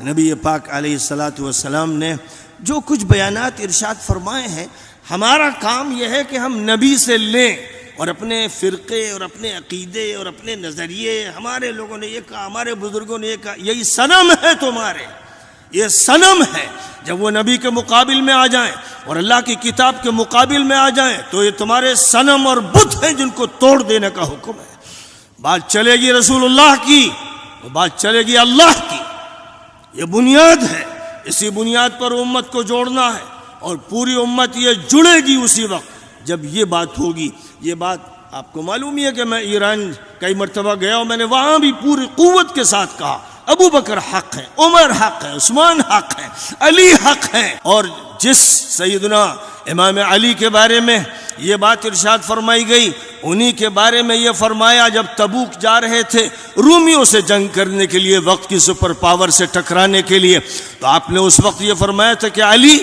نبی پاک علیہ الصلاۃ والسلام نے جو کچھ بیانات ارشاد فرمائے ہیں، ہمارا کام یہ ہے کہ ہم نبی سے لیں اور اپنے فرقے اور اپنے عقیدے اور اپنے نظریے، ہمارے لوگوں نے یہ کہا، ہمارے بزرگوں نے یہ کہا، یہی صنم ہے تمہارے، یہ صنم ہے۔ جب وہ نبی کے مقابل میں آ جائیں اور اللہ کی کتاب کے مقابل میں آ جائیں تو یہ تمہارے صنم اور بت ہیں جن کو توڑ دینے کا حکم ہے۔ بات چلے گی رسول اللہ کی، وہ بات چلے گی اللہ کی، یہ بنیاد ہے، اسی بنیاد پر امت کو جوڑنا ہے، اور پوری امت یہ جڑے گی اسی وقت جب یہ بات ہوگی۔ یہ بات آپ کو معلوم ہی ہے کہ میں ایران کئی مرتبہ گیا اور میں نے وہاں بھی پوری قوت کے ساتھ کہا ابو بکر حق ہے، عمر حق ہے، عثمان حق ہے، علی حق ہے۔ اور جس سیدنا امام علی کے بارے میں یہ بات ارشاد فرمائی گئی، انہی کے بارے میں یہ فرمایا جب تبوک جا رہے تھے رومیوں سے جنگ کرنے کے لیے، وقت کی سپر پاور سے ٹکرانے کے لیے، تو آپ نے اس وقت یہ فرمایا تھا کہ علی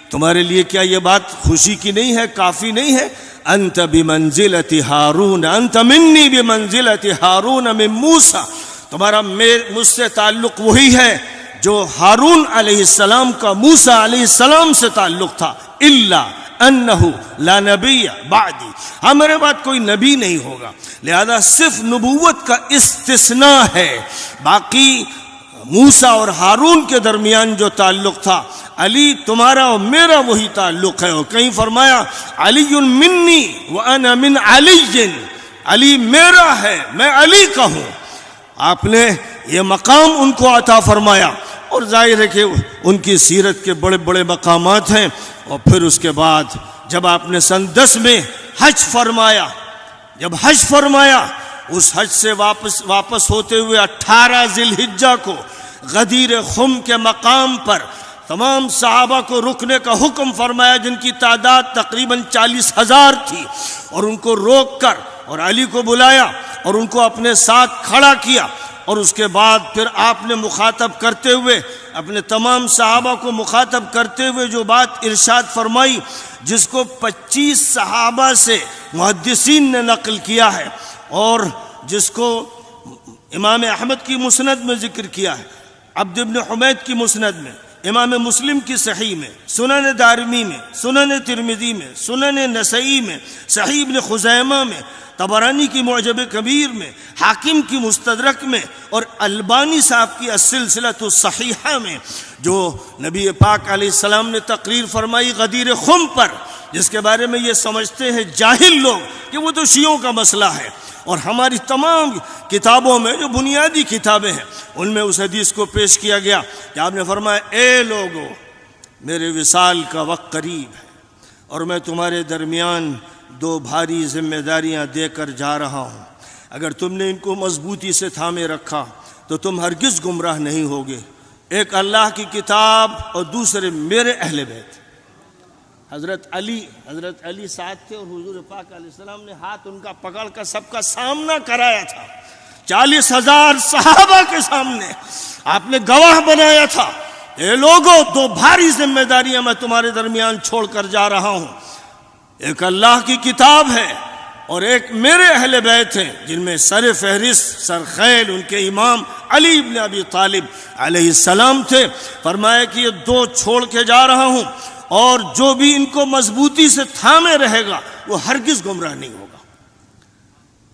تمہارے لیے کیا یہ بات خوشی کی نہیں ہے، کافی نہیں ہے؟ انت بمنزلت ہارون، انت منی بمنزلت ہارون من موسیٰ، تمہارا مجھ سے تعلق وہی ہے جو ہارون علیہ السلام کا موسیٰ علیہ السلام سے تعلق تھا، الا انہ لا نبی بعدی، ہمارے بعد کوئی نبی نہیں ہوگا، لہذا صرف نبوت کا استثناء ہے، باقی موسیٰ اور ہارون کے درمیان جو تعلق تھا، علی تمہارا اور میرا وہی تعلق ہے۔ اور کہیں فرمایا علی منی وانا من علی، علی میرا ہے، میں علی کا ہوں۔ آپ نے یہ مقام ان کو عطا فرمایا، اور ظاہر ہے کہ ان کی سیرت کے بڑے بڑے مقامات ہیں۔ اور پھر اس کے بعد جب آپ نے سن 10 میں حج فرمایا، جب حج فرمایا، اس حج سے واپس ہوتے ہوئے 18 ذی الحجہ کو غدیر خم کے مقام پر تمام صحابہ کو رکنے کا حکم فرمایا، جن کی تعداد تقریباً 40,000 تھی، اور ان کو روک کر اور علی کو بلایا اور ان کو اپنے ساتھ کھڑا کیا، اور اس کے بعد پھر آپ نے مخاطب کرتے ہوئے اپنے تمام صحابہ کو مخاطب کرتے ہوئے جو بات ارشاد فرمائی، جس کو 25 صحابہ سے محدثین نے نقل کیا ہے، اور جس کو امام احمد کی مسند میں ذکر کیا ہے، عبد بن حمید کی مسند میں، امام مسلم کی صحیح میں، سنن دارمی میں، سنن ترمذی میں، سنن نسائی میں، صحیح ابن خزیمہ میں، طبرانی کی معجم کبیر میں، حاکم کی مستدرک میں، اور البانی صاحب کی السلسلۃ الصحیحہ میں، جو نبی پاک علیہ السلام نے تقریر فرمائی غدیر خم پر، جس کے بارے میں یہ سمجھتے ہیں جاہل لوگ کہ وہ تو شیعوں کا مسئلہ ہے، اور ہماری تمام کتابوں میں جو بنیادی کتابیں ہیں ان میں اس حدیث کو پیش کیا گیا کہ آپ نے فرمایا اے لوگو، میرے وصال کا وقت قریب ہے، اور میں تمہارے درمیان 2 بھاری ذمہ داریاں دے کر جا رہا ہوں، اگر تم نے ان کو مضبوطی سے تھامے رکھا تو تم ہرگز گمراہ نہیں ہوگے، ایک اللہ کی کتاب اور دوسرے میرے اہل بیت۔ حضرت علی ساتھ تھے، اور حضور پاک علیہ السلام نے ہاتھ ان کا پکڑ کر سب کا سامنا کرایا تھا، 40,000 صحابہ کے سامنے آپ نے گواہ بنایا تھا، اے لوگو 2 بھاری ذمہ داریاں میں تمہارے درمیان چھوڑ کر جا رہا ہوں، ایک اللہ کی کتاب ہے اور ایک میرے اہل بیت ہیں، جن میں سر فہرست سرخیل ان کے امام علی بن ابی طالب علیہ السلام تھے۔ فرمایا کہ یہ 2 چھوڑ کے جا رہا ہوں، اور جو بھی ان کو مضبوطی سے تھامے رہے گا وہ ہرگز گمراہ نہیں ہوگا۔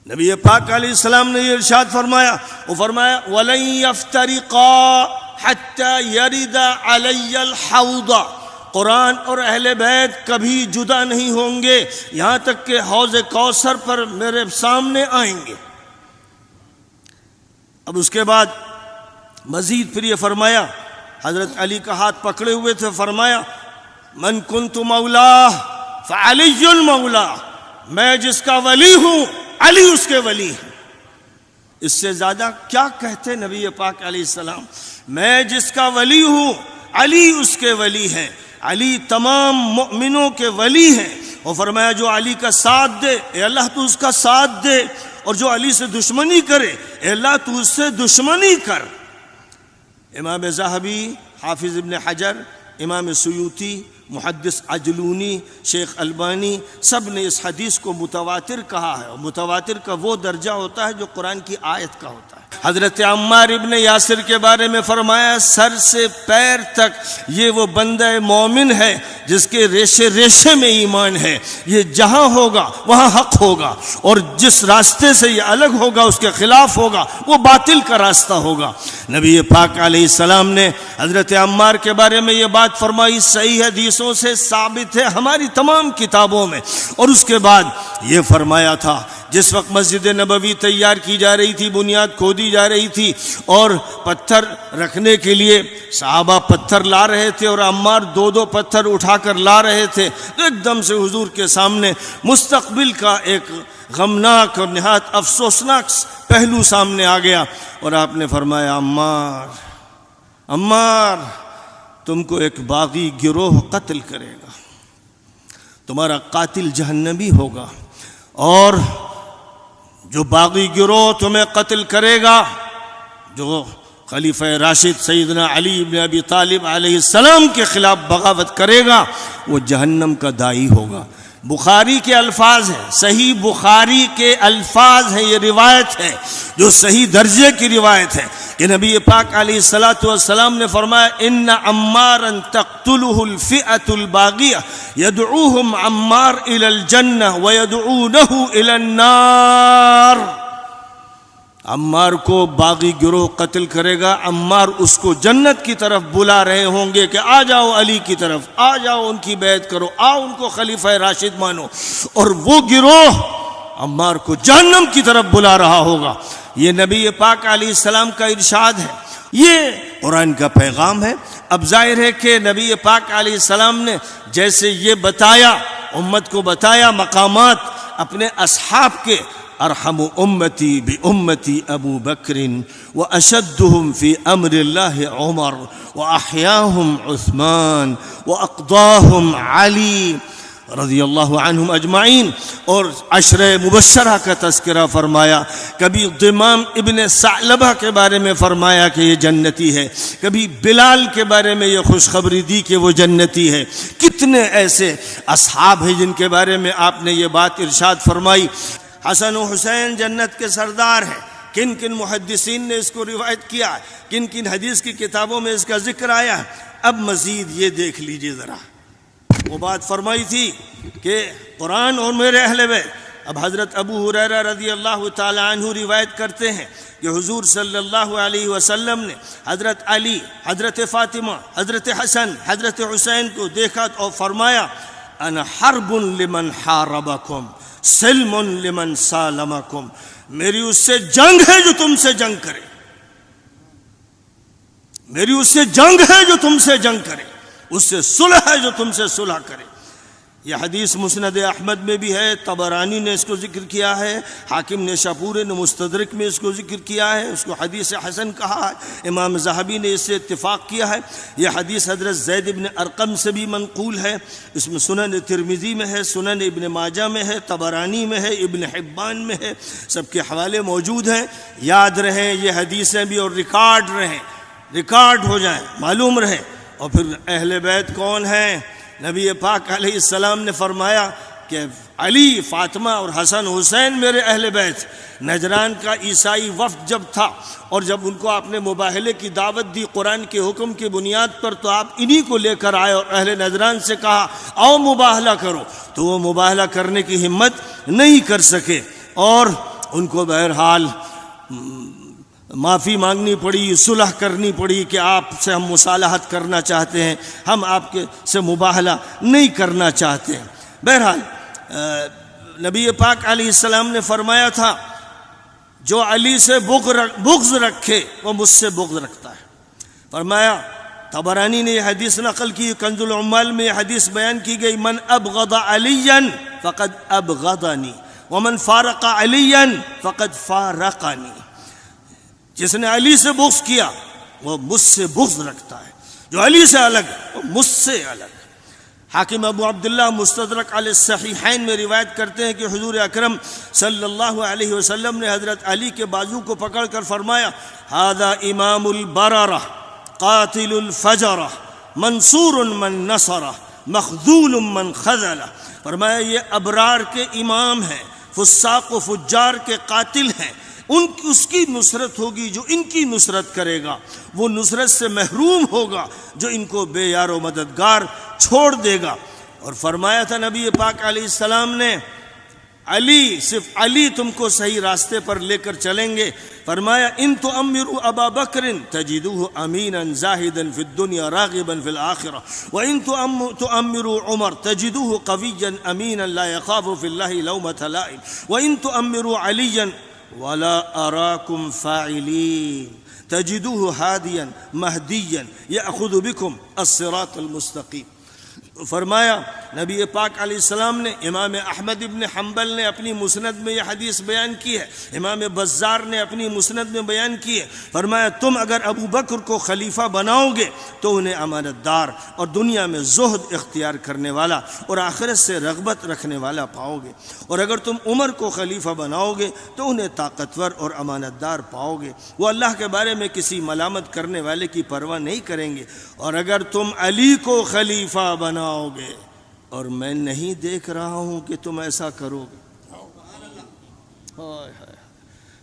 نبی پاک علیہ السلام نے یہ ارشاد فرمایا، وہ فرمایا وَلَن يَفْتَرِقَا حَتَّى يَرِدَ عَلَيَّ الْحَوْضَ، قرآن اور اہل بیت کبھی جدا نہیں ہوں گے یہاں تک کہ حوض کوثر پر میرے سامنے آئیں گے۔ اب اس کے بعد مزید پھر یہ فرمایا، حضرت علی کا ہاتھ پکڑے ہوئے تھے، فرمایا من کنت مولا فعلی مولا، میں جس کا ولی ہوں علی اس کے ولی ہیں۔ اس سے زیادہ کیا کہتے نبی پاک علیہ السلام؟ میں جس کا ولی ہوں علی اس کے ولی ہیں، علی تمام مؤمنوں کے ولی ہیں۔ اور فرمایا جو علی کا ساتھ دے اے اللہ تو اس کا ساتھ دے، اور جو علی سے دشمنی کرے اے اللہ تو اس سے دشمنی کر۔ امام ذہبی، حافظ ابن حجر، امام سیوطی، محدث عجلونی، شیخ البانی، سب نے اس حدیث کو متواتر کہا ہے، اور متواتر کا وہ درجہ ہوتا ہے جو قرآن کی آیت کا ہوتا ہے۔ حضرت عمار ابن یاسر کے بارے میں فرمایا سر سے پیر تک یہ وہ بندہ مومن ہے جس کے ریشے ریشے میں ایمان ہے، یہ جہاں ہوگا وہاں حق ہوگا، اور جس راستے سے یہ الگ ہوگا اس کے خلاف ہوگا، وہ باطل کا راستہ ہوگا۔ نبی پاک علیہ السلام نے حضرت عمار کے بارے میں یہ بات فرمائی، صحیح حدیثوں سے ثابت ہے ہماری تمام کتابوں میں۔ اور اس کے بعد یہ فرمایا تھا جس وقت مسجد نبوی تیار کی جا رہی تھی، بنیاد کھودی جا رہی تھی، اور پتھر رکھنے کے لیے صحابہ پتھر لا رہے تھے اور عمار دو دو پتھر اٹھا کر لا رہے تھے، تو ایک دم سے حضور کے سامنے مستقبل کا ایک غمناک اور نہایت افسوسناک پہلو سامنے آ گیا، اور آپ نے فرمایا عمار عمار تم کو ایک باغی گروہ قتل کرے گا، تمہارا قاتل جہنمی ہوگا، اور جو باغی گروہ تمہیں قتل کرے گا، جو خلیفہ راشد سیدنا علی بن ابی طالب علیہ السلام کے خلاف بغاوت کرے گا، وہ جہنم کا داعی ہوگا۔ بخاری کے الفاظ ہیں، صحیح بخاری کے الفاظ ہیں، یہ روایت ہے جو صحیح درجے کی روایت ہے کہ نبی پاک علیہ السلام نے فرمایا ان عمارا تقتله الفئة الباغیہ یدعوہم عمار الى الجنہ ویدعونہ الى النار۔ عمار کو باغی گروہ قتل کرے گا، عمار اس کو جنت کی طرف بلا رہے ہوں گے کہ آ جاؤ علی کی طرف، آ جاؤ ان کی بیعت کرو، آؤ ان کو خلیفہ راشد مانو، اور وہ گروہ عمار کو جہنم کی طرف بلا رہا ہوگا۔ یہ نبی پاک علیہ السلام کا ارشاد ہے، یہ قرآن کا پیغام ہے۔ اب ظاہر ہے کہ نبی پاک علیہ السلام نے جیسے یہ بتایا، امت کو بتایا مقامات اپنے اصحاب کے، ارحم امتی بامتی ابو بکر واشدهم فی امر اللہ عمر واحیاهم عثمان واقضاهم علی رضی اللہ عنہم اجمعین، اور عشر مبشرہ کا تذکرہ فرمایا، کبھی ضمام ابن ثعلبہ کے بارے میں فرمایا کہ یہ جنتی ہے، کبھی بلال کے بارے میں یہ خوشخبری دی کہ وہ جنتی ہے۔ کتنے ایسے اصحاب ہیں جن کے بارے میں آپ نے یہ بات ارشاد فرمائی۔ حسن و حسین جنت کے سردار ہیں، کن کن محدثین نے اس کو روایت کیا، کن کن حدیث کی کتابوں میں اس کا ذکر آیا۔ اب مزید یہ دیکھ لیجئے ذرا، وہ بات فرمائی تھی کہ قرآن اور میرے اہل بیت۔ اب حضرت ابو ہریرہ رضی اللہ تعالی عنہ روایت کرتے ہیں کہ حضور صلی اللہ علیہ وسلم نے حضرت علی، حضرت فاطمہ، حضرت حسن، حضرت حسین کو دیکھا اور فرمایا انا حرب لمن حاربکم سلم لمن سالمکم، میری اس سے جنگ ہے جو تم سے جنگ کرے، میری اس سے جنگ ہے جو تم سے جنگ کرے، اس سے صلح ہے جو تم سے صلح کرے۔ یہ حدیث مسند احمد میں بھی ہے، طبرانی نے اس کو ذکر کیا ہے، حاکم نیشاپوری نے مستدرک میں اس کو ذکر کیا ہے، اس کو حدیث حسن کہا ہے، امام ذہبی نے اس سے اتفاق کیا ہے۔ یہ حدیث حضرت زید بن ارقم سے بھی منقول ہے، اس میں سنن ترمذی میں ہے، سنن ابن ماجہ میں ہے، طبرانی میں ہے، ابن حبان میں ہے، سب کے حوالے موجود ہیں۔ یاد رہیں یہ حدیثیں بھی، اور ریکارڈ رہیں، ریکارڈ ہو جائیں، معلوم رہیں۔ اور پھر اہل بیت کون ہیں؟ نبی پاک علیہ السلام نے فرمایا کہ علی، فاطمہ اور حسن حسین میرے اہل بیت۔ نجران کا عیسائی وفد جب تھا اور جب ان کو آپ نے مباہلے کی دعوت دی قرآن کے حکم کی بنیاد پر، تو آپ انہی کو لے کر آئے اور اہل نجران سے کہا آؤ مباہلہ کرو، تو وہ مباہلہ کرنے کی ہمت نہیں کر سکے، اور ان کو بہرحال معافی مانگنی پڑی، صلح کرنی پڑی کہ آپ سے ہم مصالحت کرنا چاہتے ہیں، ہم آپ کے سے مباہلہ نہیں کرنا چاہتے ہیں۔ بہرحال نبی پاک علیہ السلام نے فرمایا تھا جو علی سے بغض رکھے وہ مجھ سے بغض رکھتا ہے۔ فرمایا، طبرانی نے یہ حدیث نقل کی، کنز العمال میں یہ حدیث بیان کی گئی، من ابغض علیا فقد ابغضنی ومن فارق علیا فقد فارقنی، جس نے علی سے بغض کیا وہ مجھ سے بغض رکھتا ہے، جو علی سے الگ وہ مجھ سے الگ۔ حاکم ابو عبداللہ مستدرک علی الصحیحین میں روایت کرتے ہیں کہ حضور اکرم صلی اللہ علیہ وسلم نے حضرت علی کے بازو کو پکڑ کر فرمایا، ھذا امام البررہ قاتل الفجرہ منصور من نصرہ مخذول من خذلہ. فرمایا یہ ابرار کے امام ہیں، فساق و فجار کے قاتل ہیں، اس کی نصرت ہوگی جو ان کی نصرت کرے گا، وہ نصرت سے محروم ہوگا جو ان کو بے یار و مددگار چھوڑ دے گا. اور فرمایا تھا نبی پاک علیہ السلام نے، علی، صرف علی تم کو صحیح راستے پر لے کر چلیں گے. فرمایا ان تؤمروا ابا بکر تجدوه امينا زاهدا في الدنيا راغبا في الاخره وان تؤمروا عمر تجدوه قويا امينا لا يخاف في الله لومة لائم وان تؤمروا عليا ولا اراكم فاعلين تجدوه هاديا مهديا ياخذ بكم الصراط المستقيم. فرمایا نبی پاک علیہ السلام نے، امام احمد ابن حنبل نے اپنی مسند میں یہ حدیث بیان کی ہے، امام بزار نے اپنی مسند میں بیان کی ہے. فرمایا تم اگر ابو بکر کو خلیفہ بناؤ گے تو انہیں امانت دار اور دنیا میں زہد اختیار کرنے والا اور آخرت سے رغبت رکھنے والا پاؤ گے، اور اگر تم عمر کو خلیفہ بناؤ گے تو انہیں طاقتور اور امانت دار پاؤ گے، وہ اللہ کے بارے میں کسی ملامت کرنے والے کی پرواہ نہیں کریں گے. اور اگر تم علی کو خلیفہ بناؤ گے، اور میں نہیں دیکھ رہا ہوں کہ تم ایسا کرو گے.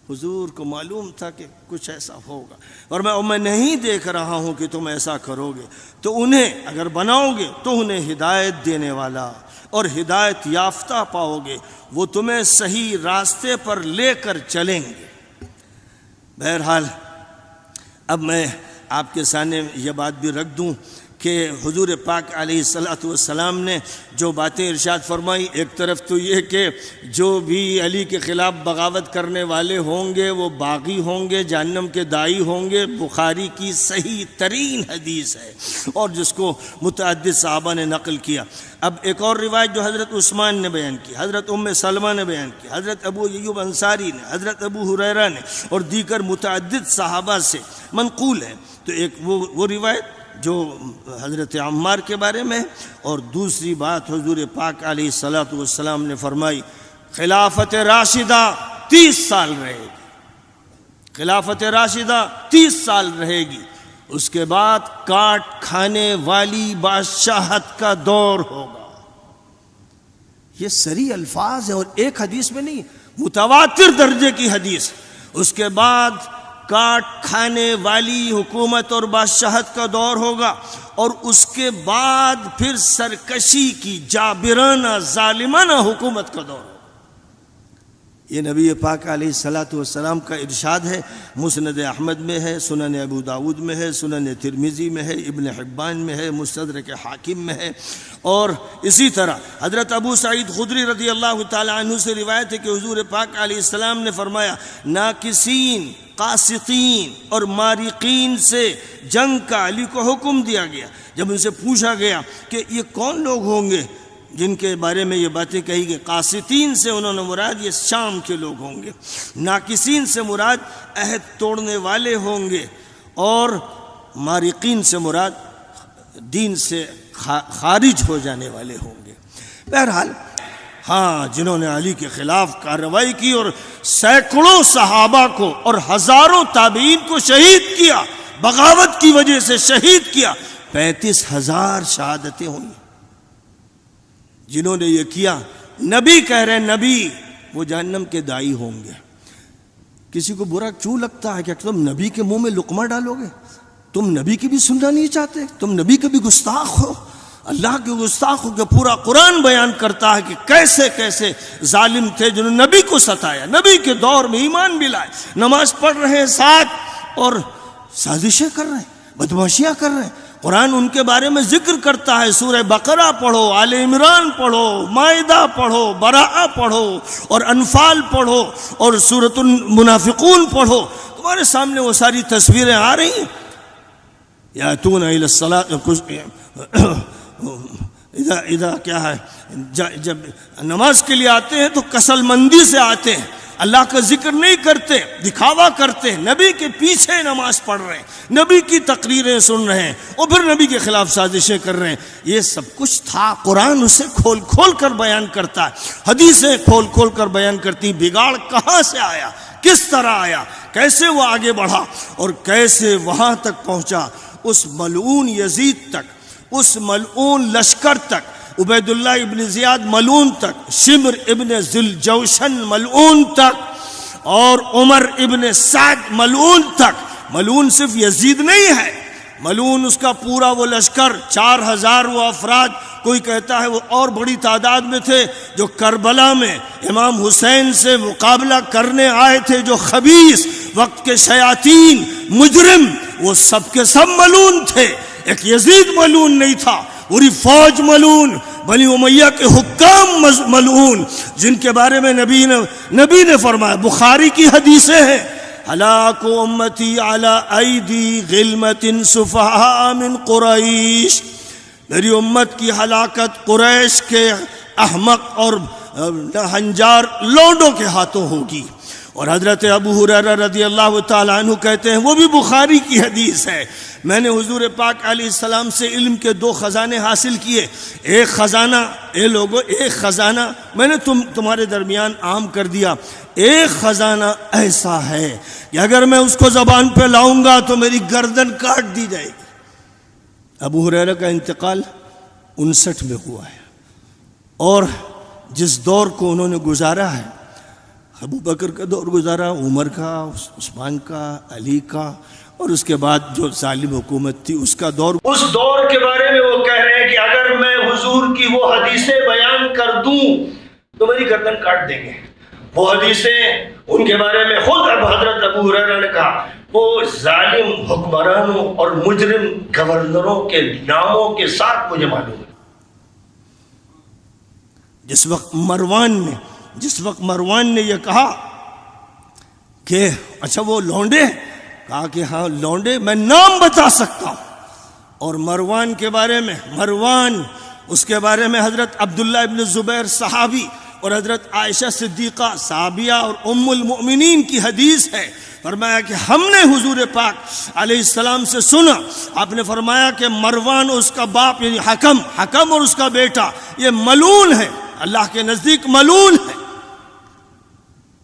حضور کو معلوم تھا کہ کچھ ایسا ہوگا، اور میں نہیں دیکھ رہا ہوں کہ تم ایسا کرو گے، تو انہیں اگر بناؤ گے تو انہیں ہدایت دینے والا اور ہدایت یافتہ پاؤ گے، وہ تمہیں صحیح راستے پر لے کر چلیں گے. بہرحال اب میں آپ کے سامنے یہ بات بھی رکھ دوں کہ حضور پاک علیہ السلام نے جو باتیں ارشاد فرمائی، ایک طرف تو یہ کہ جو بھی علی کے خلاف بغاوت کرنے والے ہوں گے وہ باغی ہوں گے، جہنم کے داعی ہوں گے، بخاری کی صحیح ترین حدیث ہے اور جس کو متعدد صحابہ نے نقل کیا. اب ایک اور روایت جو حضرت عثمان نے بیان کی، حضرت ام سلمہ نے بیان کی، حضرت ابو ایوب انصاری نے، حضرت ابو ہریرہ نے اور دیگر متعدد صحابہ سے منقول ہے. تو ایک وہ روایت جو حضرت عمار کے بارے میں، اور دوسری بات حضور پاک علیہ السلام نے فرمائی خلافت راشدہ 30 سال رہے گی، خلافت راشدہ 30 سال رہے گی، اس کے بعد کاٹ کھانے والی بادشاہت کا دور ہوگا. یہ صریح الفاظ ہیں اور ایک حدیث میں نہیں، متواتر درجے کی حدیث. اس کے بعد کاٹ کھانے والی حکومت اور بادشاہت کا دور ہوگا، اور اس کے بعد پھر سرکشی کی جابرانہ ظالمانہ حکومت کا دور ہوگا. یہ نبی پاک علیہ السلام کا ارشاد ہے، مسند احمد میں ہے، سنن ابو داود میں ہے، سنن ترمذی میں ہے، ابن حبان میں ہے، مستدرک حاکم میں ہے. اور اسی طرح حضرت ابو سعید خدری رضی اللہ تعالی عنہ سے روایت ہے کہ حضور پاک علیہ السلام نے فرمایا ناکسین، قاسطین اور مارقین سے جنگ کا علی کو حکم دیا گیا. جب ان سے پوچھا گیا کہ یہ کون لوگ ہوں گے جن کے بارے میں یہ باتیں کہی گئی، قاسطین سے انہوں نے مراد یہ شام کے لوگ ہوں گے، ناکسین سے مراد عہد توڑنے والے ہوں گے، اور مارقین سے مراد دین سے خارج ہو جانے والے ہوں گے. بہرحال ہاں، جنہوں نے علی کے خلاف کارروائی کی اور سینکڑوں صحابہ کو اور ہزاروں تابعین کو شہید کیا، بغاوت کی وجہ سے شہید کیا، 35,000 شہادتیں ہوئی. جنہوں نے یہ کیا، نبی کہہ رہے ہیں، نبی وہ جہنم کے داعی ہوں گے. کسی کو برا کیوں لگتا ہے کہ تم نبی کے منہ میں لقمہ ڈالو گے؟ تم نبی کی بھی سننا نہیں چاہتے؟ تم نبی کے بھی گستاخ ہو، اللہ کے گستاخ ہو. کہ پورا قرآن بیان کرتا ہے کہ کیسے کیسے ظالم تھے جنہوں نے نبی کو ستایا، نبی کے دور میں ایمان بھی لائے، نماز پڑھ رہے ہیں ساتھ اور سازشیں کر رہے ہیں، بدماشیاں کر رہے ہیں. قرآن ان کے بارے میں ذکر کرتا ہے، سورہ بقرہ پڑھو، آل عمران پڑھو، مائدہ پڑھو، براءہ پڑھو اور انفال پڑھو اور سورۃ المنافقون پڑھو. تمہارے سامنے وہ ساری تصویریں آ رہی ہیں. یاتون الی الصلاۃ، اذا کیا ہے، جب نماز کے لیے آتے ہیں تو کسل مندی سے آتے ہیں، اللہ کا ذکر نہیں کرتے، دکھاوا کرتے ہیں، نبی کے پیچھے نماز پڑھ رہے ہیں، نبی کی تقریریں سن رہے ہیں اور پھر نبی کے خلاف سازشیں کر رہے ہیں. یہ سب کچھ تھا، قرآن اسے کھول کھول کر بیان کرتا ہے، حدیثیں کھول کھول کر بیان کرتی. بگاڑ کہاں سے آیا، کس طرح آیا، کیسے وہ آگے بڑھا اور کیسے وہاں تک پہنچا، اس ملعون یزید تک اس ملعون لشکر تک، عبید اللہ ابن زیاد ملعون تک، شمر ابن ذوالجوشن ملعون تک، اور عمر ابن سعد ملعون تک. ملعون صرف یزید نہیں ہے، ملعون اس کا پورا وہ لشکر 4000 وہ افراد، کوئی کہتا ہے وہ اور بڑی تعداد میں تھے، جو کربلا میں امام حسین سے مقابلہ کرنے آئے تھے، جو خبیث وقت کے شیاطین مجرم، وہ سب کے سب ملعون تھے. ایک یزید ملعون نہیں تھا، پوری فوج ملعون، بنی امیہ کے حکام ملعون، جن کے بارے میں نبی نے فرمایا، بخاری کی حدیثیں ہیں، ہلاک امتی علی ایدی غلمت سفہاء من قریش، میری امت کی ہلاکت قریش کے احمق اور ہنجار لونڈوں کے ہاتھوں ہوگی. اور حضرت ابو ہریرہ رضی اللہ تعالیٰ عنہ کہتے ہیں، وہ بھی بخاری کی حدیث ہے، میں نے حضور پاک علیہ السلام سے علم کے 2 خزانے حاصل کیے. ایک خزانہ، ایک خزانہ میں نے تمہارے درمیان عام کر دیا، ایک خزانہ ایسا ہے کہ اگر میں اس کو زبان پہ لاؤں گا تو میری گردن کاٹ دی جائے گی. ابو ہریرہ کا انتقال 59 میں ہوا ہے، اور جس دور کو انہوں نے گزارا ہے، ابو بکر کا دور گزارا، عمر کا، عثمان کا، علی کا، اور اس کے بعد جو ظالم حکومت تھی اس کا دور. اس دور کے بارے میں وہ کہہ رہے ہیں کہ اگر میں حضور کی وہ حدیثیں بیان کر دوں تو میری گردن کاٹ دیں گے. وہ حدیثیں ان کے بارے میں خود حضرت ابو ہریرہ نے کہا، وہ ظالم حکمرانوں اور مجرم گورنروں کے ناموں کے ساتھ مجھے معلوم ہے. جس وقت مروان نے یہ کہا کہ اچھا وہ لونڈے، کہا کہ ہاں لونڈے، میں نام بتا سکتا ہوں. اور مروان کے بارے میں، اس کے بارے میں حضرت عبداللہ ابن زبیر صحابی اور حضرت عائشہ صدیقہ صحابیہ اور ام المؤمنین کی حدیث ہے. فرمایا کہ ہم نے حضور پاک علیہ السلام سے سنا، آپ نے فرمایا کہ مروان اور اس کا باپ یعنی حکم اور اس کا بیٹا یہ ملعون ہے، اللہ کے نزدیک ملعون ہے.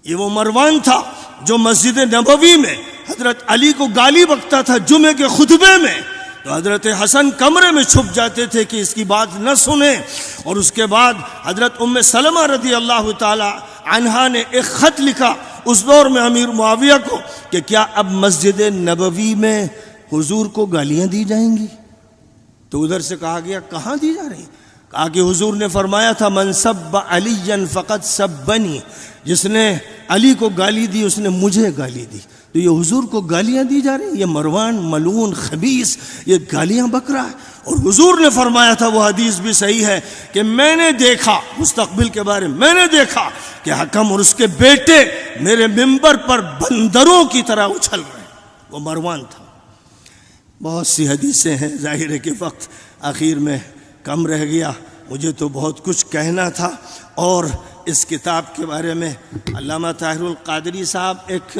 یہ وہ مروان تھا جو مسجد نبوی میں حضرت علی کو گالی بکتا تھا جمعے کے خطبے میں، تو حضرت حسن کمرے میں چھپ جاتے تھے کہ اس کی بات نہ سنیں. اور اس کے بعد حضرت ام سلمہ رضی اللہ تعالی عنہا نے ایک خط لکھا اس دور میں امیر معاویہ کو کہ کیا اب مسجد نبوی میں حضور کو گالیاں دی جائیں گی؟ تو ادھر سے کہا گیا کہاں دی جا رہی؟ کہا کہ حضور نے فرمایا تھا من سب علی فقط سبنی، جس نے علی کو گالی دی اس نے مجھے گالی دی. تو یہ حضور کو گالیاں دی جا رہی، یہ مروان ملعون خبیث یہ گالیاں بک رہا ہے. اور حضور نے فرمایا تھا، وہ حدیث بھی صحیح ہے، کہ میں نے دیکھا مستقبل کے بارے میں نے دیکھا کہ حکم اور اس کے بیٹے میرے ممبر پر بندروں کی طرح اچھل رہے. وہ مروان تھا. بہت سی حدیثیں ہیں، ظاہر ہے کہ وقت آخر میں کم رہ گیا، مجھے تو بہت کچھ کہنا تھا. اور اس کتاب کے بارے میں علامہ طاہر القادری صاحب ایک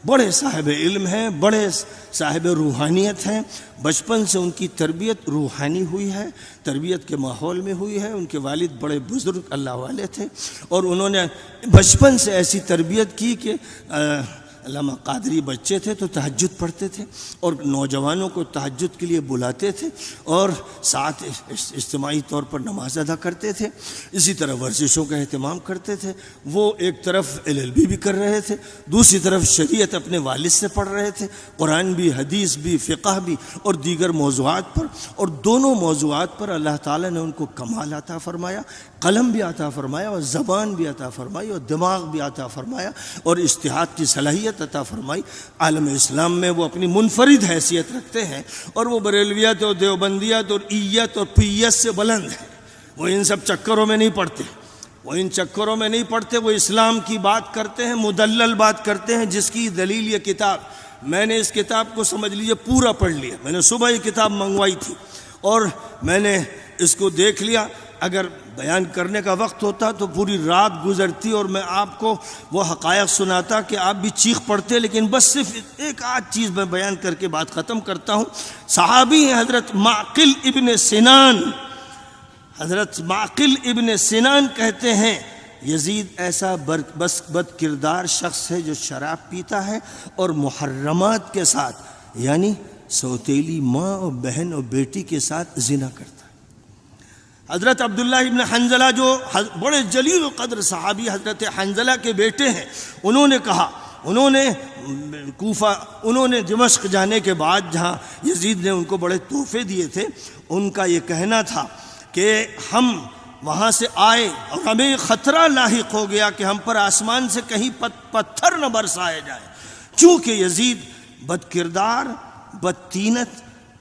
بڑے صاحب علم ہیں، بڑے صاحب روحانیت ہیں. بچپن سے ان کی تربیت روحانی ہوئی ہے، تربیت کے ماحول میں ہوئی ہے. ان کے والد بڑے بزرگ اللہ والے تھے، اور انہوں نے بچپن سے ایسی تربیت کی کہ علامہ قادری بچے تھے تو تہجد پڑھتے تھے، اور نوجوانوں کو تہجد کے لیے بلاتے تھے، اور ساتھ اجتماعی طور پر نماز ادا کرتے تھے. اسی طرح ورزشوں کا اہتمام کرتے تھے. وہ ایک طرف LLB بھی کر رہے تھے، دوسری طرف شریعت اپنے والد سے پڑھ رہے تھے، قرآن بھی، حدیث بھی، فقہ بھی، اور دیگر موضوعات پر. اور دونوں موضوعات پر اللہ تعالیٰ نے ان کو کمال عطا فرمایا، قلم بھی عطا فرمایا، اور زبان بھی عطا فرمائی، اور دماغ بھی عطا فرمایا، اور اجتہاد کی صلاحیت عطا فرمائی. عالم اسلام میں وہ اپنی منفرد حیثیت رکھتے ہیں، اور وہ بریلویت اور دیوبندیت اور ایت اور پیت سے بلند ہیں. وہ ان سب چکروں میں نہیں پڑتے، وہ اسلام کی بات کرتے ہیں، مدلل بات کرتے ہیں، جس کی دلیل یہ کتاب. میں نے اس کتاب کو سمجھ لیجیے پورا پڑھ لیا. میں نے صبح یہ کتاب منگوائی تھی اور میں نے اس کو دیکھ لیا. اگر بیان کرنے کا وقت ہوتا تو پوری رات گزرتی اور میں آپ کو وہ حقائق سناتا کہ آپ بھی چیخ پڑتے، لیکن بس صرف ایک آدھ چیز میں بیان کر کے بات ختم کرتا ہوں. صحابی ہیں حضرت معقل ابن سنان. حضرت معقل ابن سنان کہتے ہیں یزید ایسا بد کردار شخص ہے جو شراب پیتا ہے اور محرمات کے ساتھ، یعنی سوتیلی ماں اور بہن اور بیٹی کے ساتھ زنا کرتا ہے۔ حضرت عبداللہ ابن حنظلہ جو بڑے جلیل و قدر صحابی حضرت حنظلہ کے بیٹے ہیں، انہوں نے کہا، انہوں نے دمشق جانے کے بعد جہاں یزید نے ان کو بڑے تحفے دیے تھے، ان کا یہ کہنا تھا کہ ہم وہاں سے آئے اور ہمیں خطرہ لاحق ہو گیا کہ ہم پر آسمان سے کہیں پتھر نہ برسائے جائے، چونکہ یزید بد کردار، بدتینت،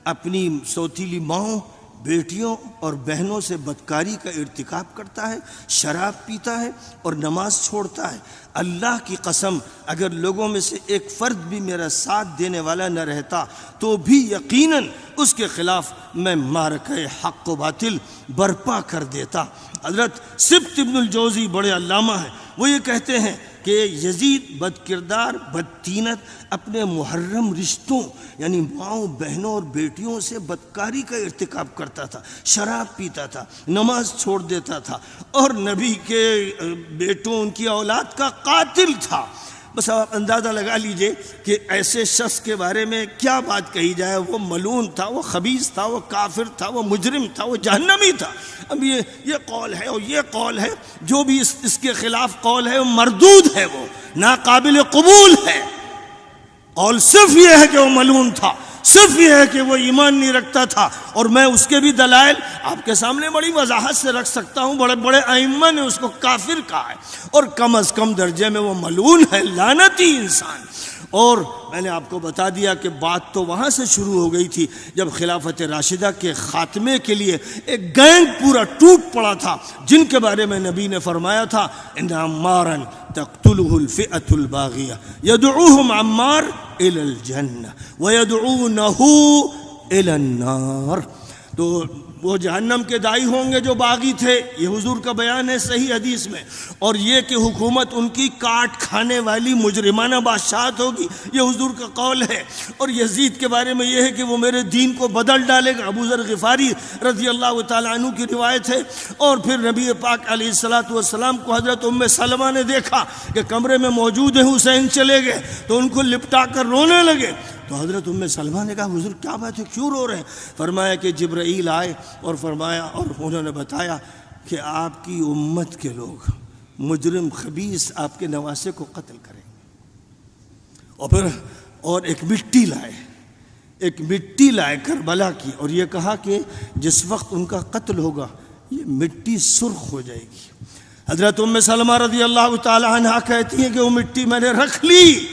اپنی سوتیلی ماؤں، بیٹیوں اور بہنوں سے بدکاری کا ارتکاب کرتا ہے، شراب پیتا ہے اور نماز چھوڑتا ہے۔ اللہ کی قسم اگر لوگوں میں سے ایک فرد بھی میرا ساتھ دینے والا نہ رہتا تو بھی یقیناً اس کے خلاف میں معرکہ حق و باطل برپا کر دیتا۔ حضرت سبط ابن الجوزی بڑے علامہ ہیں، وہ یہ کہتے ہیں کہ یزید بد کردار، بدتینت، اپنے محرم رشتوں یعنی ماؤں، بہنوں اور بیٹیوں سے بدکاری کا ارتکاب کرتا تھا، شراب پیتا تھا، نماز چھوڑ دیتا تھا اور نبی کے بیٹوں، ان کی اولاد کا قاتل تھا۔ بس آپ اندازہ لگا لیجئے کہ ایسے شخص کے بارے میں کیا بات کہی جائے، وہ ملعون تھا، وہ خبیث تھا، وہ کافر تھا، وہ مجرم تھا، وہ جہنمی تھا۔ اب یہ قول ہے اور یہ قول ہے، جو بھی اس کے خلاف قول ہے وہ مردود ہے، وہ ناقابل قبول ہے۔ قول صرف یہ ہے کہ وہ ملعون تھا، صرف یہ ہے کہ وہ ایمان نہیں رکھتا تھا، اور میں اس کے بھی دلائل آپ کے سامنے بڑی وضاحت سے رکھ سکتا ہوں۔ بڑے بڑے ائمہ نے اس کو کافر کہا ہے، اور کم از کم درجے میں وہ ملعون ہے، لعنتی انسان۔ اور میں نے آپ کو بتا دیا کہ بات تو وہاں سے شروع ہو گئی تھی جب خلافت راشدہ کے خاتمے کے لیے ایک گینگ پورا ٹوٹ پڑا تھا، جن کے بارے میں نبی نے فرمایا تھا ان عمارا تقتله الفئة الباغیہ یدعوہم عمار الى الجنہ ویدعونہ الى النار۔ تو وہ جہنم کے داعی ہوں گے جو باغی تھے، یہ حضور کا بیان ہے صحیح حدیث میں، اور یہ کہ حکومت ان کی کاٹ کھانے والی مجرمانہ بادشاہت ہوگی، یہ حضور کا قول ہے۔ اور یزید کے بارے میں یہ ہے کہ وہ میرے دین کو بدل ڈالے گا، ابو ذر غفاری رضی اللہ تعالیٰ عنہ کی روایت ہے۔ اور پھر نبی پاک علیہ السلام کو حضرت ام سلمہ نے دیکھا کہ کمرے میں موجود ہیں، حسین چلے گئے تو ان کو لپٹا کر رونے لگے۔ تو حضرت ام سلمہ نے کہا حضور کیا بات ہے، کیوں رو رہے ہیں؟ فرمایا کہ جبرائیل آئے اور فرمایا، اور انہوں نے بتایا کہ آپ کی امت کے لوگ مجرم خبیث آپ کے نواسے کو قتل کریں گے۔ اور پھر ایک مٹی لائے کربلا کی، اور یہ کہا کہ جس وقت ان کا قتل ہوگا یہ مٹی سرخ ہو جائے گی۔ حضرت ام سلمہ رضی اللہ تعالی عنہا کہتی ہیں کہ وہ مٹی میں نے رکھ لی،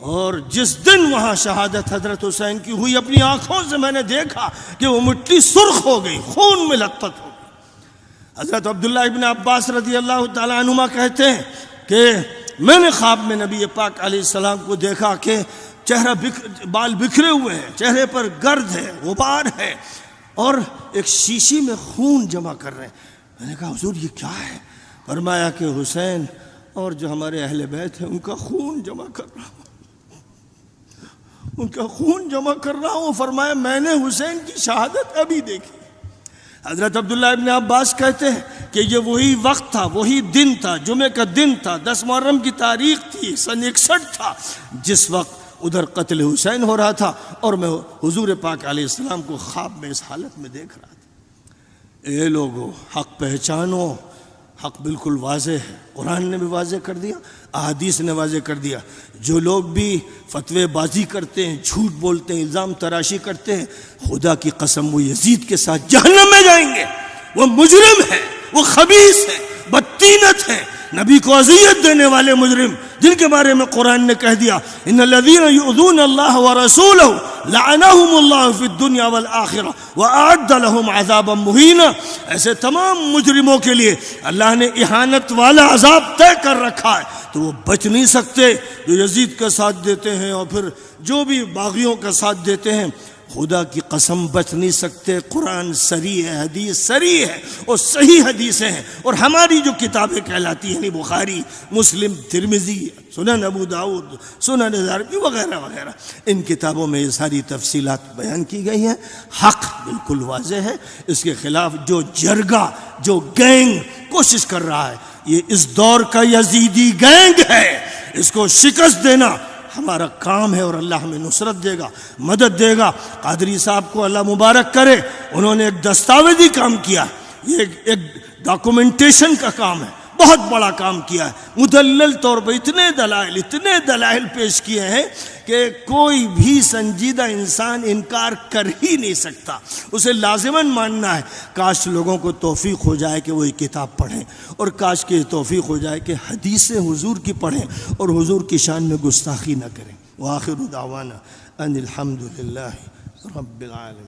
اور جس دن وہاں شہادت حضرت حسین کی ہوئی اپنی آنکھوں سے میں نے دیکھا کہ وہ مٹی سرخ ہو گئی، خون میں لطخت ہو گئی۔ حضرت عبداللہ ابن عباس رضی اللہ تعالیٰ عنہما کہتے ہیں کہ میں نے خواب میں نبی پاک علیہ السلام کو دیکھا کہ بال بکھرے ہوئے ہیں، چہرے پر گرد ہے، غبار ہے، اور ایک شیشی میں خون جمع کر رہے ہیں۔ میں نے کہا حضور یہ کیا ہے؟ فرمایا کہ حسین اور جو ہمارے اہل بیت ہیں ان کا خون جمع کر رہا ہوں، ان کا خون جمع کر رہا ہوں۔ فرمایا میں نے حسین کی شہادت ابھی دیکھی۔ حضرت عبداللہ ابن عباس کہتے ہیں کہ یہ وہی وقت تھا، وہی دن تھا، جمعہ کا دن تھا، 10 محرم کی تاریخ تھی، سن 61 تھا، جس وقت ادھر قتل حسین ہو رہا تھا اور میں حضور پاک علیہ السلام کو خواب میں اس حالت میں دیکھ رہا تھا۔ اے لوگو حق پہچانو، حق بالکل واضح ہے، قرآن نے بھی واضح کر دیا، احادیث نے واضح کر دیا۔ جو لوگ بھی فتوے بازی کرتے ہیں، جھوٹ بولتے ہیں، الزام تراشی کرتے ہیں، خدا کی قسم وہ یزید کے ساتھ جہنم میں جائیں گے۔ وہ مجرم ہے، وہ خبیث ہے، بدتینت ہے، نبی کو اذیت دینے والے مجرم، جن کے بارے میں قرآن نے کہہ دیا ان الذین یؤذون اللہ ورسولہ لعنہم اللہ فی الدنیا والآخرہ واعد لہم عذابا مہینا۔ ایسے تمام مجرموں کے لیے اللہ نے اہانت والا عذاب طے کر رکھا ہے، تو وہ بچ نہیں سکتے جو یزید کا ساتھ دیتے ہیں اور پھر جو بھی باغیوں کا ساتھ دیتے ہیں۔ خدا کی قسم بچ نہیں سکتے۔ قرآن صریح ہے، حدیث صریح ہے اور صحیح حدیثیں ہیں، اور ہماری جو کتابیں کہلاتی ہیں یعنی بخاری، مسلم، ترمذی، سنن ابو داؤد، سنن نسائی وغیرہ وغیرہ، ان کتابوں میں یہ ساری تفصیلات بیان کی گئی ہیں۔ حق بالکل واضح ہے، اس کے خلاف جو جرگہ، جو گینگ کوشش کر رہا ہے، یہ اس دور کا یزیدی گینگ ہے، اس کو شکست دینا ہمارا کام ہے اور اللہ ہمیں نصرت دے گا، مدد دے گا۔ قادری صاحب کو اللہ مبارک کرے، انہوں نے ایک دستاویزی کام کیا، یہ ایک ڈاکومنٹیشن کا کام ہے، بہت بڑا کام کیا ہے۔ مدلل طور پر اتنے دلائل پیش کیے ہیں کہ کوئی بھی سنجیدہ انسان انکار کر ہی نہیں سکتا، اسے لازماً ماننا ہے۔ کاش لوگوں کو توفیق ہو جائے کہ وہ یہ کتاب پڑھیں، اور کاش کہ توفیق ہو جائے کہ حدیث حضور کی پڑھیں اور حضور کی شان میں گستاخی نہ کریں۔ وآخر دعوانا ان الحمد للہ رب العالمین۔